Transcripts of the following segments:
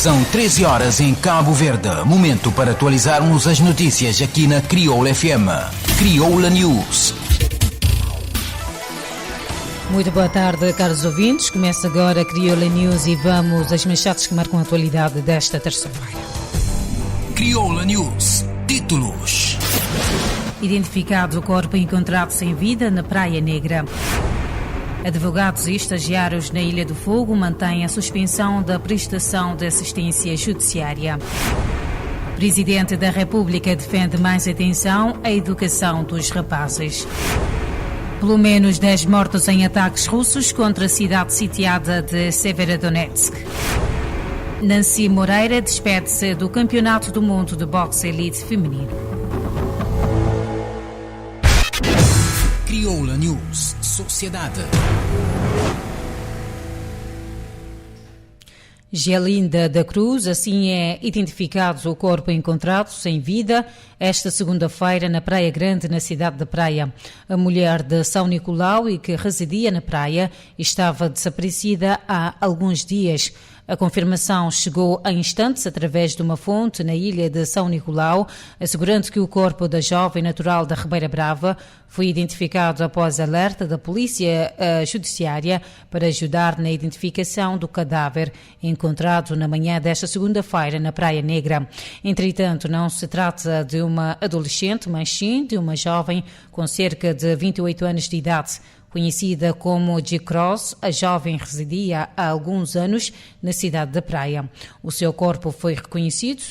São 13 horas em Cabo Verde. Momento para atualizarmos as notícias aqui na Crioula FM. Crioula News. Muito boa tarde, caros ouvintes. Começa agora a Crioula News e vamos às manchetes que marcam a atualidade desta terça-feira. Crioula News. Títulos. Identificado o corpo encontrado sem vida na Praia Negra. Advogados e estagiários na Ilha do Fogo mantêm a suspensão da prestação de assistência judiciária. Presidente da República defende mais atenção à educação dos rapazes. Pelo menos 10 mortos em ataques russos contra a cidade sitiada de Severodonetsk. Nancy Moreira despede-se do Campeonato do Mundo de Boxe Elite Feminino. Crioula News. Sociedade. Gelinda da Cruz, assim é identificado o corpo encontrado sem vida esta segunda-feira na Praia Grande, na cidade da Praia. A mulher de São Nicolau e que residia na praia estava desaparecida há alguns dias. A confirmação chegou a instantes através de uma fonte na ilha de São Nicolau, assegurando que o corpo da jovem natural da Ribeira Brava foi identificado após alerta da Polícia Judiciária para ajudar na identificação do cadáver encontrado na manhã desta segunda-feira na Praia Negra. Entretanto, não se trata de uma adolescente, mas sim de uma jovem com cerca de 28 anos de idade. Conhecida como G-Cross, a jovem residia há alguns anos na cidade da Praia. O seu corpo foi reconhecido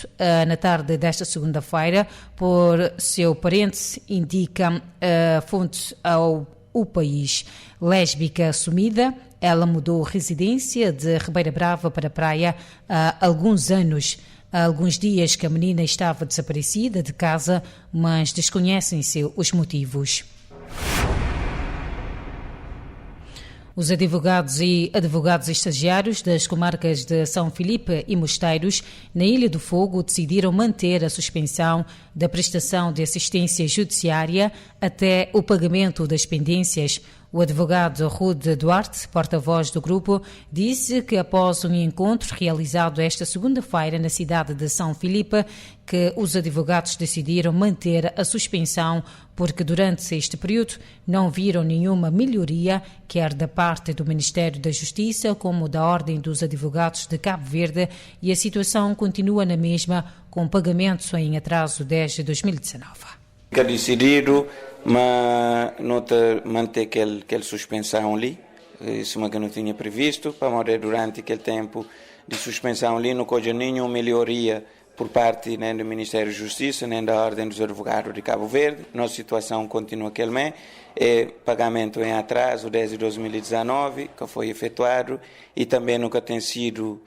na tarde desta segunda-feira por seu parente, indica a fonte ao O País. Lésbica assumida, ela mudou residência de Ribeira Brava para a Praia há alguns anos. Há alguns dias que a menina estava desaparecida de casa, mas desconhecem-se os motivos. Os advogados e estagiários das comarcas de São Filipe e Mosteiros, na Ilha do Fogo, decidiram manter a suspensão da prestação de assistência judiciária até o pagamento das pendências. O advogado Rude Duarte, porta-voz do grupo, disse que após um encontro realizado esta segunda-feira na cidade de São Filipe, que os advogados decidiram manter a suspensão porque durante este período não viram nenhuma melhoria, quer da parte do Ministério da Justiça como da Ordem dos Advogados de Cabo Verde, e a situação continua na mesma, com pagamentos em atraso desde 2019. Fica decidido, mas não manter aquela suspensão ali, isso que não tinha previsto, para morrer durante aquele tempo de suspensão ali, não houve nenhuma melhoria por parte nem do Ministério da Justiça, nem da Ordem dos Advogados de Cabo Verde. Nossa situação continua aquele pagamento em atraso desde 2019, que foi efetuado, e também nunca tem sido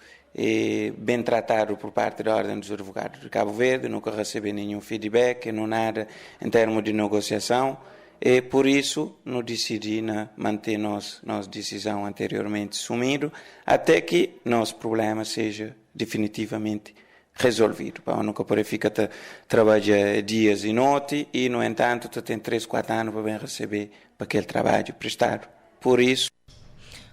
bem tratado por parte da Ordem dos Advogados de Cabo Verde, nunca recebi nenhum feedback, não nada em termos de negociação. E por isso, não decidi manter nossa decisão anteriormente sumido, até que nosso problema seja definitivamente resolvido. Nunca pode ficar trabalhar dias e noites e, no entanto, tem 3, 4 anos para bem receber para aquele trabalho prestado. Por isso,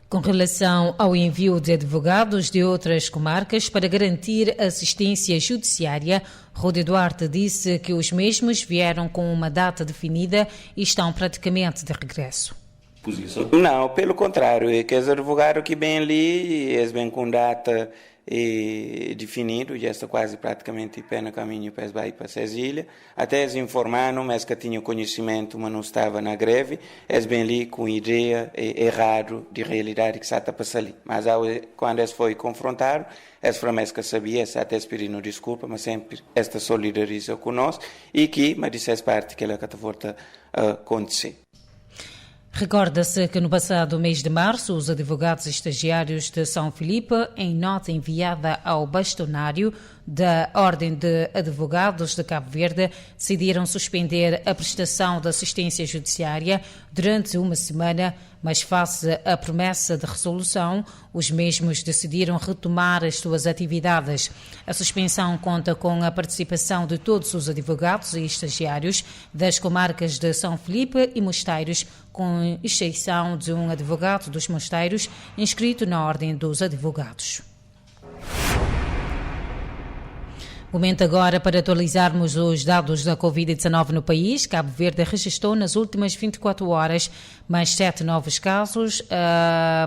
com relação ao envio de advogados de outras comarcas para garantir assistência judiciária, Rude Duarte disse que os mesmos vieram com uma data definida e estão praticamente de regresso. Não, pelo contrário, é que os advogados que vêm ali, eles vêm com data definido, já está quase praticamente pé no caminho para ir para Sesília. Até eles informaram, mas que tinham conhecimento, mas não estava na greve. Eles vêm ali com ideia errada de realidade que está a passar ali. Mas quando eles foram confrontados, eles falaram que sabia, eles até pediram desculpa, mas sempre esta solidariza conosco e que, mas disse parte que ela está volta a acontecer. Recorda-se que no passado mês de março, os advogados estagiários de São Filipe, em nota enviada ao bastonário da Ordem de Advogados de Cabo Verde, decidiram suspender a prestação de assistência judiciária durante uma semana, mas face à promessa de resolução, os mesmos decidiram retomar as suas atividades. A suspensão conta com a participação de todos os advogados e estagiários das comarcas de São Filipe e Mosteiros, com exceção de um advogado dos Mosteiros inscrito na Ordem dos Advogados. Momento agora para atualizarmos os dados da Covid-19 no país. Cabo Verde registrou nas últimas 24 horas mais 7 novos casos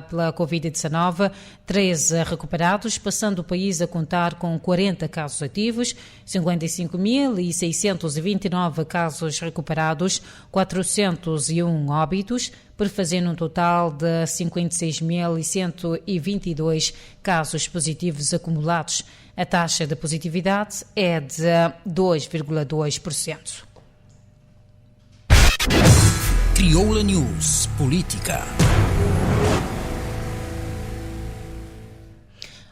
pela Covid-19, 13 recuperados, passando o país a contar com 40 casos ativos, 55.629 casos recuperados, 401 óbitos, prefazendo um total de 56.122 casos positivos acumulados. A taxa de positividade é de 2,2%. Crioula News Política.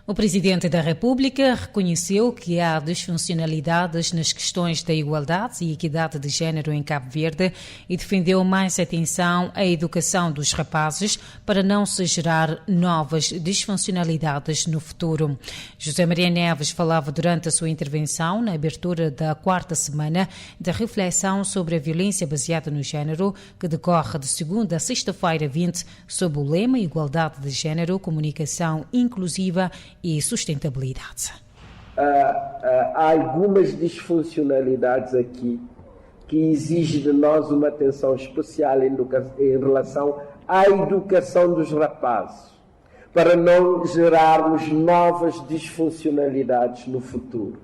O Presidente da República reconheceu que há disfuncionalidades nas questões da igualdade e equidade de género em Cabo Verde e defendeu mais atenção à educação dos rapazes para não se gerar novas disfuncionalidades no futuro. José Maria Neves falava durante a sua intervenção na abertura da 4ª semana da reflexão sobre a violência baseada no género, que decorre de segunda a sexta-feira 20, sob o lema Igualdade de Género, Comunicação Inclusiva e Sustentabilidade. Há algumas disfuncionalidades aqui que exigem de nós uma atenção especial em relação à educação dos rapazes, para não gerarmos novas disfuncionalidades no futuro.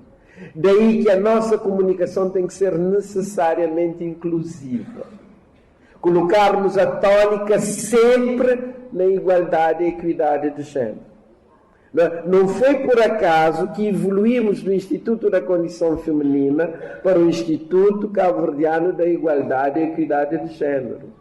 Daí que a nossa comunicação tem que ser necessariamente inclusiva. Colocarmos a tónica sempre na igualdade e equidade de género. Não foi por acaso que evoluímos do Instituto da Condição Feminina para o Instituto Cabo-Verdiano da Igualdade e Equidade de Género.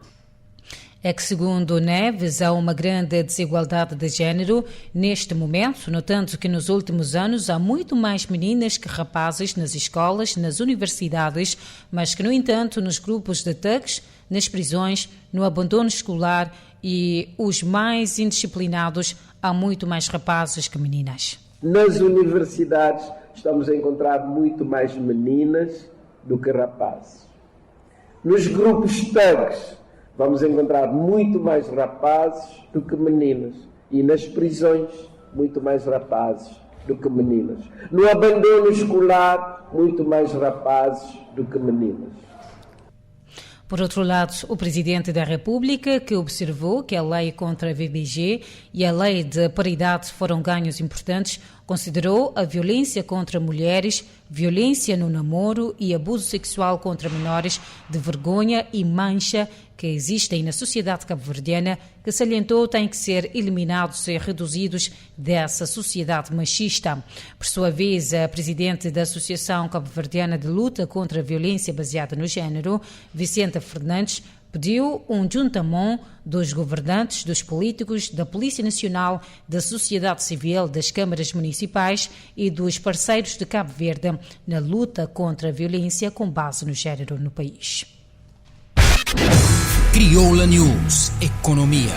É que, segundo Neves, há uma grande desigualdade de género neste momento, notando que nos últimos anos há muito mais meninas que rapazes nas escolas, nas universidades, mas que, no entanto, nos grupos de thugs, nas prisões, no abandono escolar e os mais indisciplinados, há muito mais rapazes que meninas. Nas universidades estamos a encontrar muito mais meninas do que rapazes. Nos grupos thugs vamos encontrar muito mais rapazes do que meninas. E nas prisões, muito mais rapazes do que meninas. No abandono escolar, muito mais rapazes do que meninas. Por outro lado, o Presidente da República, que observou que a lei contra a VBG e a lei de paridade foram ganhos importantes, considerou a violência contra mulheres, violência no namoro e abuso sexual contra menores de vergonha e mancha que existem na sociedade cabo-verdiana, que salientou têm que ser eliminados e reduzidos dessa sociedade machista. Por sua vez, a Presidente da Associação Cabo-Verdiana de Luta contra a Violência Baseada no Género, Vicenta Fernandes, pediu um juntamão dos governantes, dos políticos, da Polícia Nacional, da sociedade civil, das câmaras municipais e dos parceiros de Cabo Verde na luta contra a violência com base no género no país. Crioula News Economia.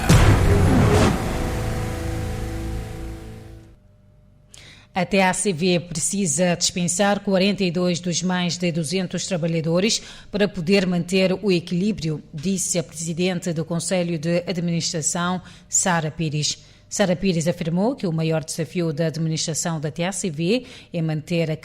A TACV precisa dispensar 42 dos mais de 200 trabalhadores para poder manter o equilíbrio, disse a Presidente do Conselho de Administração, Sara Pires. Sara Pires afirmou que o maior desafio da administração da TACV é manter a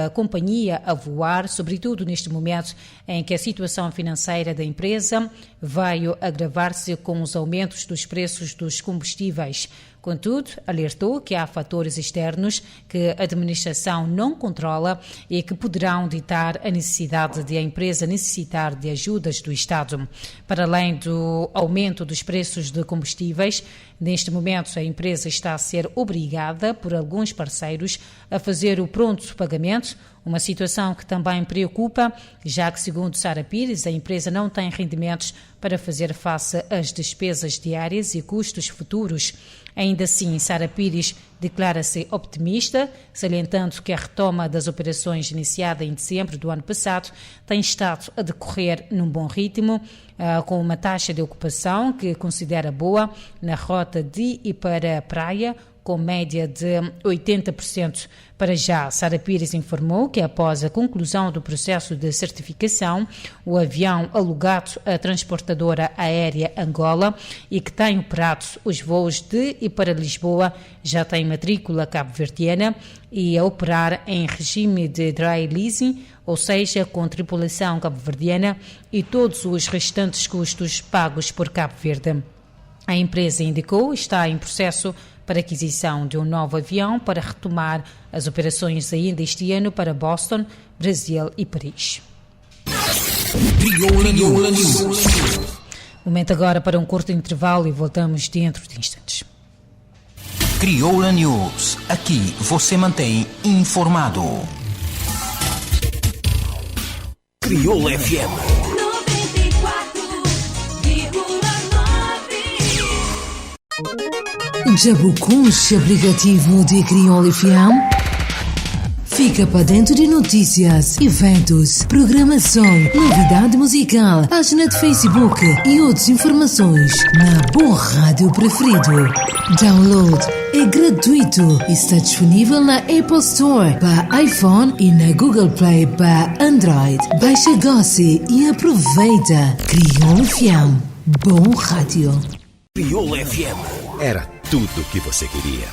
companhia a voar, sobretudo neste momento em que a situação financeira da empresa veio agravar-se com os aumentos dos preços dos combustíveis. Contudo, alertou que há fatores externos que a administração não controla e que poderão ditar a necessidade de a empresa necessitar de ajudas do Estado. Para além do aumento dos preços de combustíveis, neste momento a empresa está a ser obrigada por alguns parceiros a fazer o pronto pagamento, uma situação que também preocupa, já que, segundo Sara Pires, a empresa não tem rendimentos para fazer face às despesas diárias e custos futuros. Ainda assim, Sara Pires declara-se optimista, salientando que a retoma das operações iniciada em dezembro do ano passado tem estado a decorrer num bom ritmo, com uma taxa de ocupação que considera boa na rota de e para a praia, com média de 80%. Para já, Sara Pires informou que após a conclusão do processo de certificação, o avião alugado à transportadora aérea Angola e que tem operado os voos de e para Lisboa já tem matrícula cabo-verdiana e a operar em regime de dry leasing, ou seja, com tripulação cabo-verdiana e todos os restantes custos pagos por Cabo Verde. A empresa indicou está em processo para aquisição de um novo avião para retomar as operações ainda este ano para Boston, Brasil e Paris. Momento agora para um curto intervalo e voltamos dentro de instantes. Crioula News. Aqui você mantém informado. Crioula FM. Já buscou o aplicativo de Crioula FM? Fica para dentro de notícias, eventos, programação, novidade musical, página de Facebook e outras informações na boa rádio preferido. Download é gratuito e está disponível na Apple Store para iPhone e na Google Play para Android. Baixa agora e aproveita. Crioula FM. Bom rádio. Crioula FM. Era tudo o que você queria.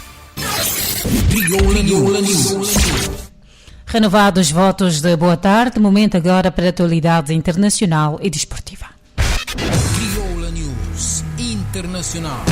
Crioula News. Renovados votos de boa tarde, momento agora para a atualidade internacional e desportiva. Crioula News Internacional.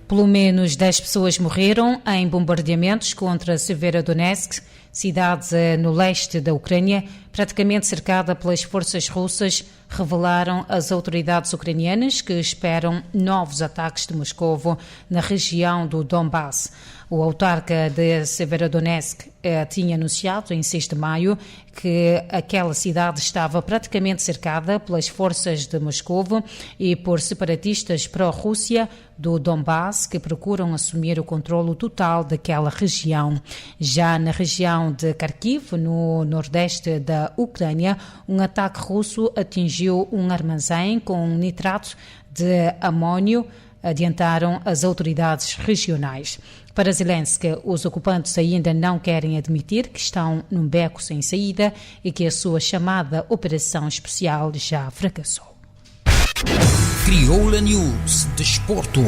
Pelo menos 10 pessoas morreram em bombardeamentos contra Severodonetsk, cidade no leste da Ucrânia, praticamente cercada pelas forças russas, revelaram as autoridades ucranianas que esperam novos ataques de Moscovo na região do Donbass. O autarca de Severodonetsk tinha anunciado em 6 de maio que aquela cidade estava praticamente cercada pelas forças de Moscovo e por separatistas pró-Rússia do Donbass que procuram assumir o controlo total daquela região. Já na região de Kharkiv, no nordeste da Ucrânia, um ataque russo atingiu um armazém com nitrato de amônio, adiantaram as autoridades regionais. Para Zelensky, os ocupantes ainda não querem admitir que estão num beco sem saída e que a sua chamada operação especial já fracassou. Crioula News Desporto.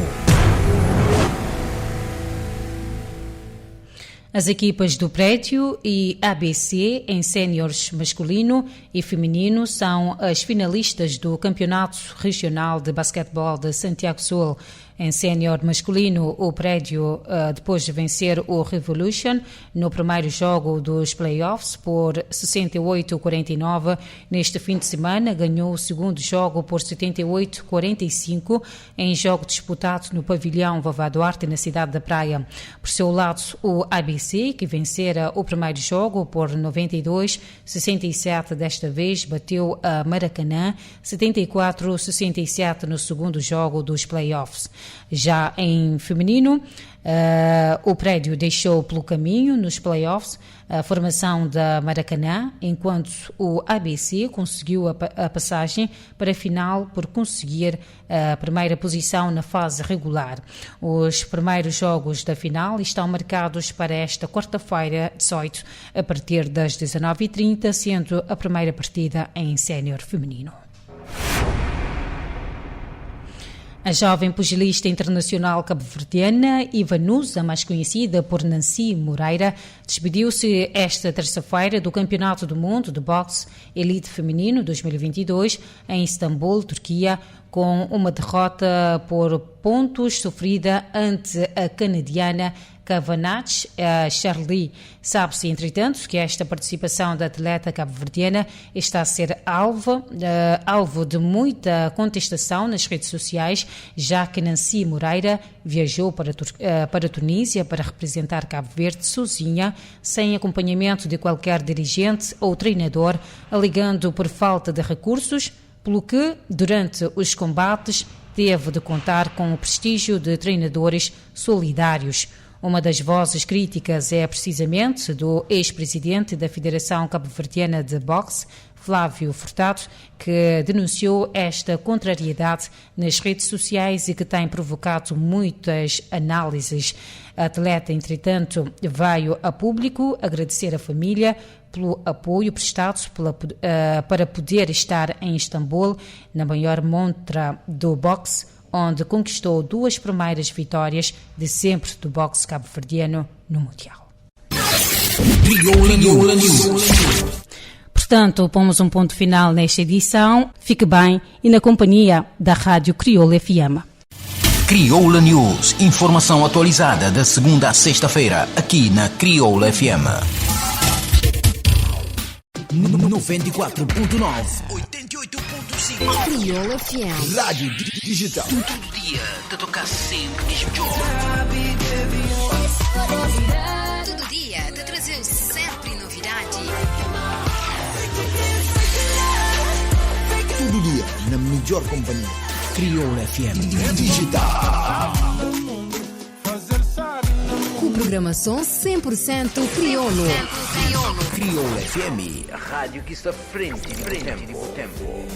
As equipas do Prédio e ABC em séniores masculino e feminino são as finalistas do Campeonato Regional de Basquetebol de Santiago Sul. Em sénior masculino, o Prédio, depois de vencer o Revolution no primeiro jogo dos playoffs por 68-49, neste fim de semana ganhou o segundo jogo por 78-45 em jogo disputado no pavilhão Vavá Duarte, na cidade da Praia. Por seu lado, o ABC, que vencera o primeiro jogo por 92-67, desta vez bateu a Maracanã 74-67 no segundo jogo dos playoffs. Já em feminino, o Prédio deixou pelo caminho nos playoffs a formação da Maracanã, enquanto o ABC conseguiu a passagem para a final por conseguir a primeira posição na fase regular. Os primeiros jogos da final estão marcados para esta quarta-feira, 18, a partir das 19h30, sendo a primeira partida em sénior feminino. A jovem pugilista internacional cabo-verdiana Ivanusa, mais conhecida por Nancy Moreira, despediu-se esta terça-feira do Campeonato do Mundo de Boxe Elite Feminino 2022 em Istambul, Turquia, com uma derrota por pontos sofrida ante a canadiana Cavanagh Charlie. Sabe-se, entretanto, que esta participação da atleta cabo-verdiana está a ser alvo de muita contestação nas redes sociais, já que Nancy Moreira viajou para a Tunísia para representar Cabo Verde sozinha, sem acompanhamento de qualquer dirigente ou treinador, alegando por falta de recursos, pelo que, durante os combates, teve de contar com o prestígio de treinadores solidários. Uma das vozes críticas é precisamente do ex-presidente da Federação Cabo-Verdiana de Boxe, Flávio Furtado, que denunciou esta contrariedade nas redes sociais e que tem provocado muitas análises. A atleta, entretanto, veio a público agradecer a família pelo apoio prestado para poder estar em Istambul, na maior montra do boxe, onde conquistou 2 primeiras vitórias de sempre do boxe cabo-verdiano no Mundial. Crioula News. Portanto, pomos um ponto final nesta edição. Fique bem e na companhia da Rádio Crioula FM. Crioula News. Informação atualizada da segunda à sexta-feira, aqui na Crioula FM. 94.9, 88.5. Crioula FM. Rádio digital. Todo dia, te tocar sempre melhor. Todo dia te trazer sempre novidade. Todo dia, na melhor companhia. Crioula FM Digital. Com programação 100% crioulo. Crioula FM, a rádio que está frente do tempo.